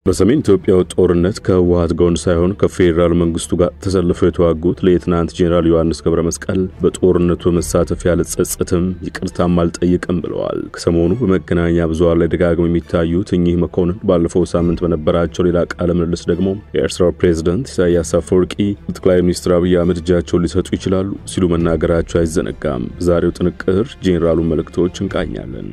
በሰሜን ኢትዮጵያ ጦርነት ከህወሓት ጎን ሳይሆን ከፌደራል መንግስቱ ጋር ተሰልፈው የተዋጉት ሌተናንት ጄኔራል ዮሐንስ ገብረ መስቀል በጦርነቱ መሳተፍ ያለ ጸጸትም ይቅርታም አልጠየቅም ብለዋል። ከሰሞኑ በመገናኛ ብዙሃን ላይ ደጋግመው የሚታዩት እኚህ መኮንን ባለፈው ሳምንት በነበራቸው ሌላ ቃለ ምልልስ ደግሞ የኤርትራው ፕሬዝዳንት ኢሳያስ አፈወርቂ ጠቅላይ ሚኒስትር አብይ አህመድ እጃቸውን ሊሰጡ ይችላሉ ሲሉ መናገራቸው አይዘነጋም። ዛሬው ጥንቅር ጄኔራሉ መልእክቶች እንቃኛለን።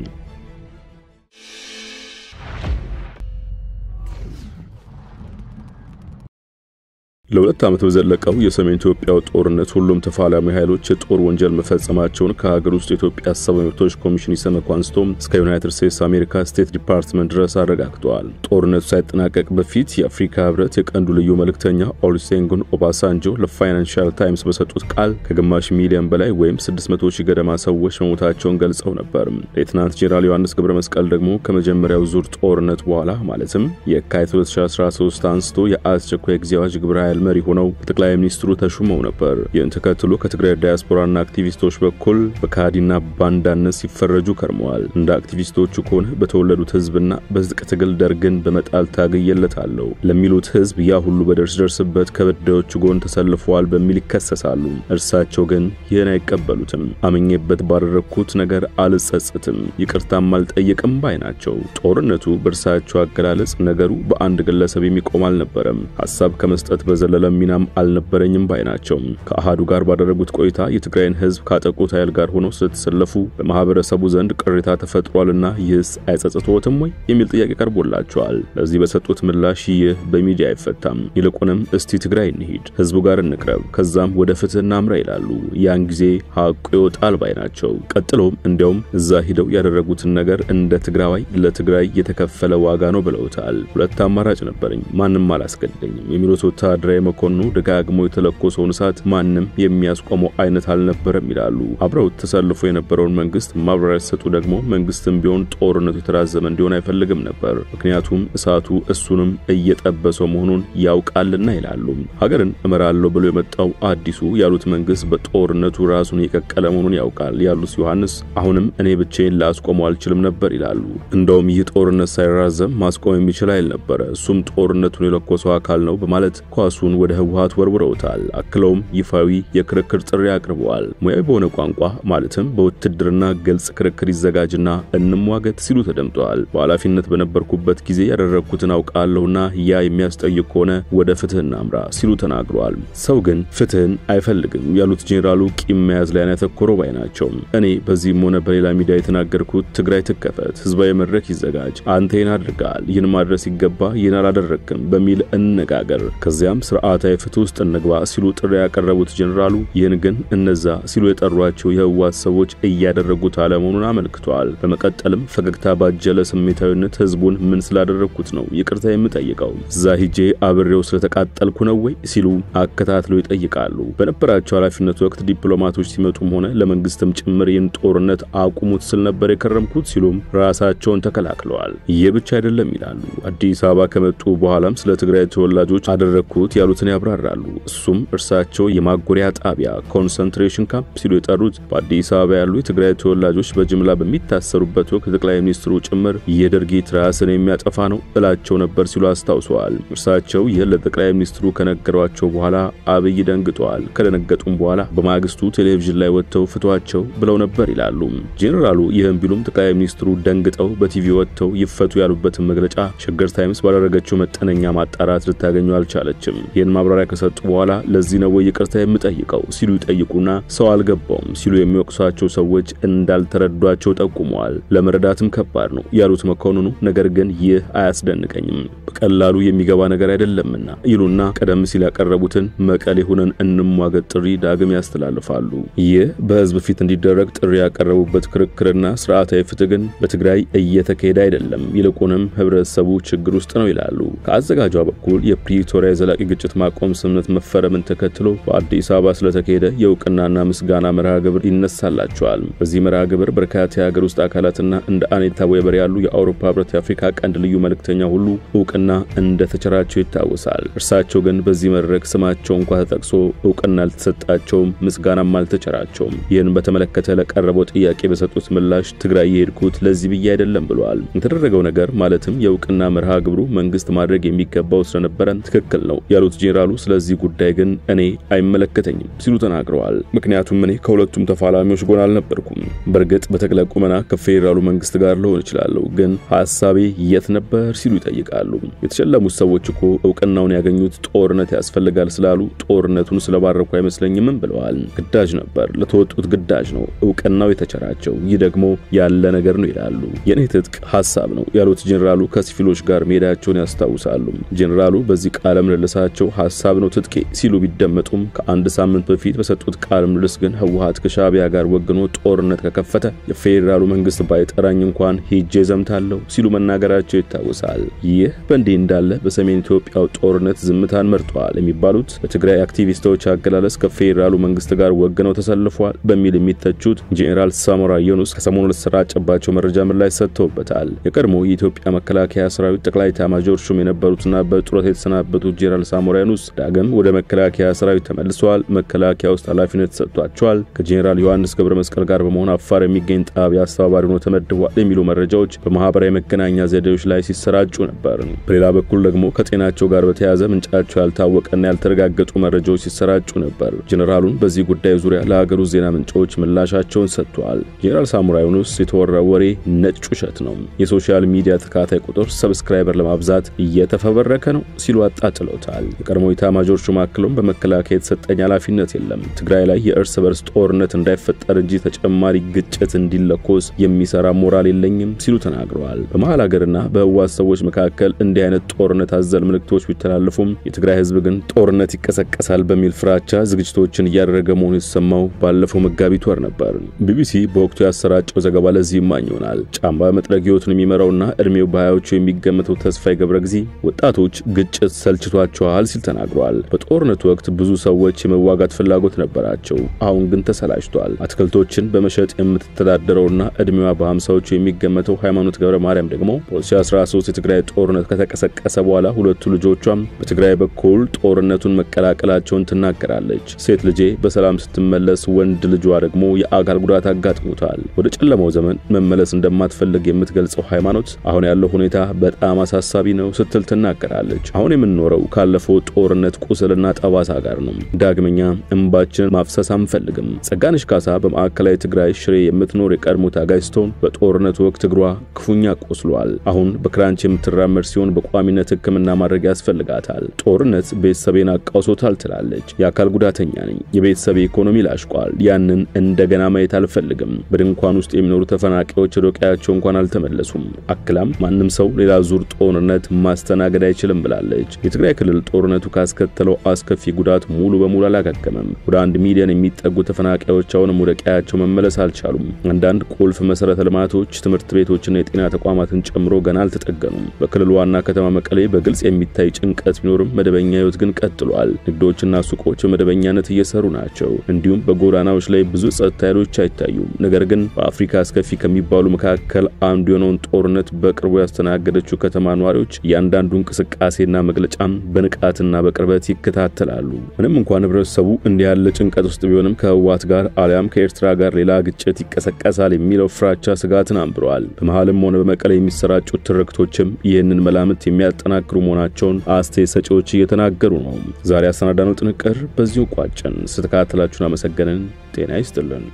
ለሁለት ዓመት በዘለቀው የሰሜን ኢትዮጵያ ጦርነት ሁሉም ተፋላሚ ኃይሎች የጦር ወንጀል መፈጸማቸውን ከሀገር ውስጥ የኢትዮጵያ ሰብአዊ መብቶች ኮሚሽን ኢሰመኮ አንስቶ እስከ ዩናይትድ ስቴትስ አሜሪካ ስቴት ዲፓርትመንት ድረስ አረጋግጠዋል። ጦርነቱ ሳይጠናቀቅ በፊት የአፍሪካ ህብረት የቀንዱ ልዩ መልእክተኛ ኦሉሴጉን ኦባሳንጆ ለፋይናንሻል ታይምስ በሰጡት ቃል ከግማሽ ሚሊዮን በላይ ወይም 600,000 ገደማ ሰዎች መሞታቸውን ገልጸው ነበር። ሌተናንት ጄኔራል ዮሐንስ ገብረ መስቀል ደግሞ ከመጀመሪያው ዙር ጦርነት በኋላ ማለትም የካቲት 2013 አንስቶ የአስቸኳይ ጊዜ አዋጅ ግብረ መሪ ሆነው ጠቅላይ ሚኒስትሩ ተሹመው ነበር። ይህን ተከትሎ ከትግራይ ዲያስፖራና አክቲቪስቶች በኩል በካዲና ባንዳነት ሲፈረጁ ከርመዋል። እንደ አክቲቪስቶቹ ከሆነ በተወለዱት ህዝብና በዝቅ ትግል ደርግን በመጣል ታግየለታለው ለሚሉት ህዝብ ያ ሁሉ በደርስበት ከበዳዮቹ ጎን ተሰልፈዋል በሚል ይከሰሳሉ። እርሳቸው ግን ይህን አይቀበሉትም። አመኘበት ባደረኩት ነገር አልጸጸትም ይቅርታም አልጠየቅም ባይ ናቸው። ጦርነቱ በእርሳቸው አገላለጽ ነገሩ በአንድ ግለሰብ የሚቆም አልነበረም። ሐሳብ ከመስጠት ለሚናም አልነበረኝም ባይ ናቸው። ከአሃዱ ጋር ባደረጉት ቆይታ የትግራይን ህዝብ ካጠቁት ኃይል ጋር ሆነው ስለተሰለፉ በማህበረሰቡ ዘንድ ቅሬታ ተፈጥሯልና ይህስ አይጸጽቶትም ወይ የሚል ጥያቄ ቀርቦላቸዋል። ለዚህ በሰጡት ምላሽ ይህ በሚዲያ አይፈታም፣ ይልቁንም እስቲ ትግራይ እንሂድ፣ ህዝቡ ጋር እንቅረብ፣ ከዛም ወደ ፍትህ እናምራ ይላሉ። ያን ጊዜ ሐቁ ይወጣል ባይ ናቸው። ቀጥሎም እንዲያውም እዛ ሂደው ያደረጉትን ነገር እንደ ትግራዋይ ለትግራይ የተከፈለ ዋጋ ነው ብለውታል። ሁለት አማራጭ ነበርኝ፣ ማንንም አላስገደኝም የሚሉት ወታደራዊ መኮንኑ ደጋግሞ የተለኮሰውን እሳት ማንንም የሚያስቆመው አይነት አልነበረም ይላሉ። አብረው ተሰልፎ የነበረውን መንግስት ማብራሪያ ሲሰጡ ደግሞ መንግስትም ቢሆን ጦርነቱ የተራዘመ እንዲሆን አይፈልግም ነበር፣ ምክንያቱም እሳቱ እሱንም እየጠበሰው መሆኑን ያውቃልና ይላሉ። ሀገርን እመራለሁ ብሎ የመጣው አዲሱ ያሉት መንግስት በጦርነቱ ራሱን የቀቀለ መሆኑን ያውቃል ያሉት ዮሐንስ አሁንም እኔ ብቻዬን ላስቆመው አልችልም ነበር ይላሉ። እንደውም ይህ ጦርነት ሳይራዘም ማስቆም የሚችል አይል ነበር፣ እሱም ጦርነቱን የለኮሰው አካል ነው በማለት ኳሱን ወደ ህወሓት ወርውረውታል። አክለውም ይፋዊ የክርክር ጥሪ አቅርበዋል። ሙያዊ በሆነ ቋንቋ ማለትም በውትድርና ግልጽ ክርክር ይዘጋጅና እንሟገት ሲሉ ተደምጠዋል። በኃላፊነት በነበርኩበት ጊዜ ያደረኩትን አውቃለሁና ያ የሚያስጠይቅ ሆነ ወደ ፍትህ እናምራ ሲሉ ተናግረዋል። ሰው ግን ፍትህን አይፈልግም ያሉት ጄኔራሉ ቂም መያዝ ላይ ያተኮረው ባይ ናቸው። እኔ በዚህም ሆነ በሌላ ሚዲያ የተናገርኩት ትግራይ ትከፈት፣ ህዝባዊ መድረክ ይዘጋጅ፣ አንተ ይህን አድርጋል፣ ይህን ማድረስ ይገባ፣ ይህን አላደረክም በሚል እንነጋገር፣ ከዚያም ስርዓታዊ ፍትህ ውስጥ እንግባ ሲሉ ጥሪ ያቀረቡት ጄኔራሉ ይህን ግን እነዛ ሲሉ የጠሯቸው የህወሓት ሰዎች እያደረጉት አለመሆኑን አመልክተዋል። በመቀጠልም ፈገግታ ባጀለ ስሜታዊነት ህዝቡን ምን ስላደረኩት ነው ይቅርታ የምጠይቀው? እዛ ሂጄ አብሬው ስለተቃጠልኩ ነው ወይ ሲሉ አከታትለው ይጠይቃሉ። በነበራቸው ኃላፊነት ወቅት ዲፕሎማቶች ሲመጡም ሆነ ለመንግስትም ጭምር ይህን ጦርነት አቁሙት ስል ነበር የከረምኩት ሲሉም ራሳቸውን ተከላክለዋል። ይህ ብቻ አይደለም ይላሉ። አዲስ አበባ ከመጡ በኋላም ስለ ትግራይ ተወላጆች አደረኩት ያሉትን ያብራራሉ። እሱም እርሳቸው የማጎሪያ ጣቢያ ኮንሰንትሬሽን ካምፕ ሲሉ የጠሩት በአዲስ አበባ ያሉ የትግራይ ተወላጆች በጅምላ በሚታሰሩበት ወቅት ጠቅላይ ሚኒስትሩ ጭምር የድርጊት ራስን የሚያጠፋ ነው እላቸው ነበር ሲሉ አስታውሰዋል። እርሳቸው ይህን ለጠቅላይ ሚኒስትሩ ከነገሯቸው በኋላ አብይ ደንግጠዋል። ከደነገጡም በኋላ በማግስቱ ቴሌቪዥን ላይ ወጥተው ፍቷቸው ብለው ነበር ይላሉ። ጄኔራሉ ይህን ቢሉም ጠቅላይ ሚኒስትሩ ደንግጠው በቲቪ ወጥተው ይፈቱ ያሉበትን መግለጫ ሸገር ታይምስ ባደረገችው መጠነኛ ማጣራት ልታገኙ አልቻለችም። ይህን ማብራሪያ ከሰጡ በኋላ ለዚህ ነው ይቅርታ የምጠይቀው ሲሉ ይጠይቁና ሰው አልገባውም ሲሉ የሚወቅሷቸው ሰዎች እንዳልተረዷቸው ጠቁመዋል። ለመረዳትም ከባድ ነው ያሉት መኮንኑ ነገር ግን ይህ አያስደንቀኝም፣ በቀላሉ የሚገባ ነገር አይደለምና ይሉና ቀደም ሲል ያቀረቡትን መቀሌ ሆነን እንሟገት ጥሪ ዳግም ያስተላልፋሉ። ይህ በህዝብ ፊት እንዲደረግ ጥሪ ያቀረቡበት ክርክርና ስርዓታዊ ፍትህ ግን በትግራይ እየተካሄደ አይደለም፣ ይልቁንም ህብረተሰቡ ችግር ውስጥ ነው ይላሉ። ከአዘጋጇ በኩል የፕሪቶሪያ ዘላቂ የግጭት ማቆም ስምምነት መፈረምን ተከትሎ በአዲስ አበባ ስለተካሄደ የእውቅናና ምስጋና መርሃ ግብር ይነሳላቸዋል። በዚህ መርሃ ግብር በርካታ የሀገር ውስጥ አካላትና እንደ አኔታ ዌበር ያሉ የአውሮፓ ህብረት የአፍሪካ ቀንድ ልዩ መልእክተኛ ሁሉ እውቅና እንደተቸራቸው ይታወሳል። እርሳቸው ግን በዚህ መድረክ ስማቸው እንኳን ተጠቅሶ እውቅና አልተሰጣቸውም፣ ምስጋናም አልተቸራቸውም። ይህን በተመለከተ ለቀረበው ጥያቄ በሰጡት ምላሽ ትግራይ የሄድኩት ለዚህ ብዬ አይደለም ብለዋል። የተደረገው ነገር ማለትም የእውቅና መርሃ ግብሩ መንግስት ማድረግ የሚገባው ስለነበረ ትክክል ነው ያሉት ጄኔራሉ ስለዚህ ጉዳይ ግን እኔ አይመለከተኝም ሲሉ ተናግረዋል። ምክንያቱም እኔ ከሁለቱም ተፋላሚዎች ጎን አልነበርኩም። በርግጥ በተግለቁ መና ከፌደራሉ መንግስት ጋር ልሆን ይችላል፣ ግን ሐሳቤ የት ነበር ሲሉ ይጠይቃሉ። የተሸለሙት ሰዎች እኮ እውቅናውን ያገኙት ጦርነት ያስፈልጋል ስላሉ ጦርነቱን ስለባረኩ አይመስለኝም ብለዋል። ግዳጅ ነበር፣ ለተወጡት ግዳጅ ነው እውቅናው የተቸራቸው። ይህ ደግሞ ያለ ነገር ነው ይላሉ። የኔ ትጥቅ ሐሳብ ነው ያሉት ጄኔራሉ ከሲቪሎች ጋር ሜዳቸውን ያስታውሳሉ። ጄኔራሉ በዚህ ቃለ ምልልሳቸው ሐሳብ ነው ትጥቄ ሲሉ ቢደመጡም ከአንድ ሳምንት በፊት በሰጡት ቃለ ምልልስ ግን ህወሓት ከሻቢያ ጋር ወግኖ ጦርነት ከከፈተ የፌደራሉ መንግስት ባይጠራኝ እንኳን ሄጄ ዘምታለሁ ሲሉ መናገራቸው ይታወሳል። ይህ በእንዲህ እንዳለ በሰሜን ኢትዮጵያው ጦርነት ዝምታን መርጠዋል የሚባሉት በትግራይ አክቲቪስቶች አገላለጽ ከፌደራሉ መንግስት ጋር ወግነው ተሰልፈዋል በሚል የሚተቹት ጄኔራል ሳሞራ ዮኑስ ከሰሞኑ ለተሰራጨባቸው መረጃ ምላሽ ሰጥተውበታል። የቀድሞ የኢትዮጵያ መከላከያ ሰራዊት ጠቅላይ ኤታማዦር ሹም የነበሩትና በጡረታ የተሰናበቱት ጄኔራል ሳሞራ ዮኑስ ዳግም ወደ መከላከያ ሰራዊት ተመልሰዋል። መከላከያ ውስጥ ኃላፊነት ተሰጥቷቸዋል። ከጄኔራል ዮሐንስ ገብረ መስቀል ጋር በመሆን አፋር የሚገኝ ጣቢያ አስተባባሪ ሆነው ተመድበዋል የሚሉ መረጃዎች በማህበራዊ መገናኛ ዘዴዎች ላይ ሲሰራጩ ነበር። በሌላ በኩል ደግሞ ከጤናቸው ጋር በተያያዘ ምንጫቸው ያልታወቀና ያልተረጋገጡ መረጃዎች ሲሰራጩ ነበር። ጄኔራሉን በዚህ ጉዳይ ዙሪያ ለሀገሩ ዜና ምንጮች ምላሻቸውን ሰጥተዋል። ጄኔራል ሳሞራ ዮኑስ የተወራው ወሬ ነጭ ውሸት ነው፣ የሶሻል ሚዲያ ተካታይ ቁጥር ሰብስክራይበር ለማብዛት እየተፈበረከ ነው ሲሉ አጣጥለውታል። የቀድሞ ኤታማዦር ሹም አክለውም በመከላከያ የተሰጠኝ ኃላፊነት የለም፣ ትግራይ ላይ የእርስ በርስ ጦርነት እንዳይፈጠር እንጂ ተጨማሪ ግጭት እንዲለኮስ የሚሰራ ሞራል የለኝም ሲሉ ተናግረዋል። በመሃል ሀገርና በህወሓት ሰዎች መካከል እንዲህ አይነት ጦርነት አዘል ምልክቶች ቢተላለፉም የትግራይ ህዝብ ግን ጦርነት ይቀሰቀሳል በሚል ፍራቻ ዝግጅቶችን እያደረገ መሆኑ የተሰማው ባለፈው መጋቢት ወር ነበር። ቢቢሲ በወቅቱ ያሰራጨው ዘገባ ለዚህ ማኝ ይሆናል። ጫማ በመጥረግ ህይወቱን የሚመራውና እድሜው በሃያዎቹ የሚገመተው ተስፋዬ ገብረጊዜ ወጣቶች ግጭት ሰልችቷቸዋል ሲል ተናግሯል። በጦርነቱ ወቅት ብዙ ሰዎች የመዋጋት ፍላጎት ነበራቸው፣ አሁን ግን ተሰላችቷል። አትክልቶችን በመሸጥ የምትተዳደረውና እድሜዋ በ50ዎቹ የሚገመተው ሃይማኖት ገብረ ማርያም ደግሞ በ2013 የትግራይ ጦርነት ከተቀሰቀሰ በኋላ ሁለቱ ልጆቿም በትግራይ በኩል ጦርነቱን መቀላቀላቸውን ትናገራለች። ሴት ልጄ በሰላም ስትመለስ ወንድ ልጇ ደግሞ የአካል ጉዳት አጋጥሞታል። ወደ ጨለማው ዘመን መመለስ እንደማትፈልግ የምትገልጸው ሃይማኖት አሁን ያለው ሁኔታ በጣም አሳሳቢ ነው ስትል ትናገራለች። አሁን የምንኖረው ካለፈው ጦርነት ቁስልና ጠባሳ ጋር ነው። ዳግመኛ እንባችንን ማፍሰስ አንፈልግም። ጸጋነሽ ካሳ በማዕከላዊ ትግራይ ሽሬ የምትኖር የቀድሞ ታጋይ ስትሆን በጦርነቱ ወቅት እግሯ ክፉኛ ቆስሏል። አሁን በክራንች የምትራመድ ሲሆን በቋሚነት ሕክምና ማድረግ ያስፈልጋታል። ጦርነት ቤተሰቤን አቃውሶታል ትላለች። የአካል ጉዳተኛ ነኝ፣ የቤተሰቤ ኢኮኖሚ ላሽቋል፣ ያንን እንደገና ማየት አልፈልግም። በድንኳን ውስጥ የሚኖሩ ተፈናቃዮች ወደ ቀያቸው እንኳን አልተመለሱም። አክላም ማንም ሰው ሌላ ዙር ጦርነት ማስተናገድ አይችልም ብላለች። የትግራይ ክልል ጦርነቱ ካስከተለው አስከፊ ጉዳት ሙሉ በሙሉ አላገገመም። ወደ 1 ሚሊዮን የሚጠጉ ተፈናቃዮች አሁንም ወደ ቀያቸው መመለስ አልቻሉም። አንዳንድ ቁልፍ መሰረተ ልማቶች፣ ትምህርት ቤቶችና የጤና ተቋማትን ጨምሮ ገና አልተጠገኑም። በክልሉ ዋና ከተማ መቀሌ በግልጽ የሚታይ ጭንቀት ቢኖርም መደበኛ ህይወት ግን ቀጥሏል። ንግዶችና ሱቆች በመደበኛነት እየሰሩ ናቸው። እንዲሁም በጎዳናዎች ላይ ብዙ ጸጥታ ኃይሎች አይታዩም። ነገር ግን በአፍሪካ አስከፊ ከሚባሉ መካከል አንዱ የሆነውን ጦርነት በቅርቡ ያስተናገደችው ከተማ ነዋሪዎች ያንዳንዱ እንቅስቃሴና መግለጫም በንቃትና በቅርበት ይከታተላሉ። ምንም እንኳን ህብረተሰቡ እንዲህ ያለ ጭንቀት ውስጥ ቢሆንም ከህወሓት ጋር አሊያም ከኤርትራ ጋር ሌላ ግጭት ይቀሰቀሳል የሚለው ፍራቻ ስጋትን አንብረዋል። በመሃልም ሆነ በመቀሌ የሚሰራጩት ትርክቶችም ይህንን መላምት የሚያጠናክሩ መሆናቸውን አስተያየት ሰጪዎች እየተናገሩ ነው። ዛሬ አሰናዳነው ጥንቅር በዚሁ ቋጨን። ስትከታተላችሁን አመሰገንን። ጤና ይስጥልን።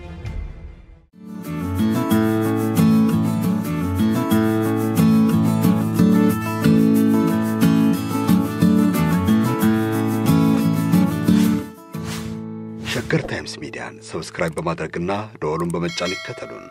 ሸገር ታይምስ ሚዲያን ሰብስክራይብ በማድረግና ደወሉን በመጫን ይከተሉን።